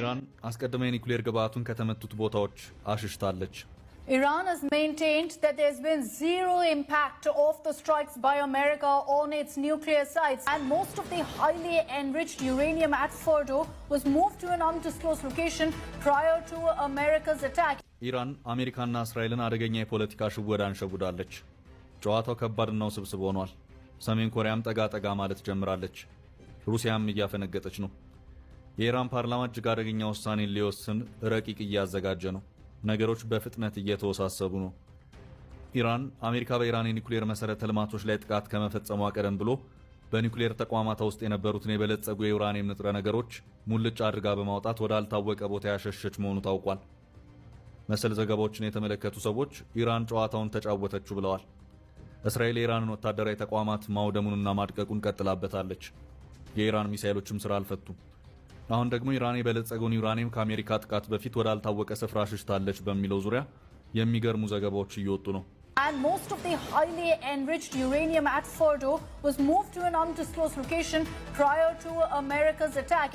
ኢራን አስቀድማ የኒውክሌር ግብዓቱን ከተመቱት ቦታዎች አሽሽታለች። Iran has maintained that there's been zero impact of the strikes by America on its nuclear sites, and most of the highly enriched uranium at Fordo was moved to an undisclosed location prior to America's attack. ኢራን አሜሪካና እስራኤልን አደገኛ የፖለቲካ ሽወዳን ሸውዳለች። ጨዋታው ከባድና ውስብስብ ሆኗል። ሰሜን ኮሪያም ጠጋ ማለት ጀምራለች። ሩሲያም እያፈነገጠች ነው። የኢራን ፓርላማ እጅግ አደገኛ ውሳኔን ሊወስን ረቂቅ እያዘጋጀ ነው። ነገሮች በፍጥነት እየተወሳሰቡ ነው። ኢራን አሜሪካ በኢራን የኒውክሌር መሰረተ ልማቶች ላይ ጥቃት ከመፈጸሟ ቀደም ብሎ በኒውክሌር ተቋማት ውስጥ የነበሩትን የበለጸጉ የዩራኒየም ንጥረ ነገሮች ሙልጭ አድርጋ በማውጣት ወዳልታወቀ ቦታ ያሸሸች መሆኑ ታውቋል። መሰል ዘገባዎችን የተመለከቱ ሰዎች ኢራን ጨዋታውን ተጫወተችው ብለዋል። እስራኤል የኢራንን ወታደራዊ ተቋማት ማውደሙንና ማድቀቁን ቀጥላበታለች። የኢራን ሚሳኤሎችም ስራ አልፈቱም። አሁን ደግሞ ኢራን የበለጸገውን ዩራኒየም ከአሜሪካ ጥቃት በፊት ወዳልታወቀ ስፍራ ሽሽታለች በሚለው ዙሪያ የሚገርሙ ዘገባዎች እየወጡ ነው። And most of the highly enriched uranium at Fordo was moved to an undisclosed location prior to America's attack.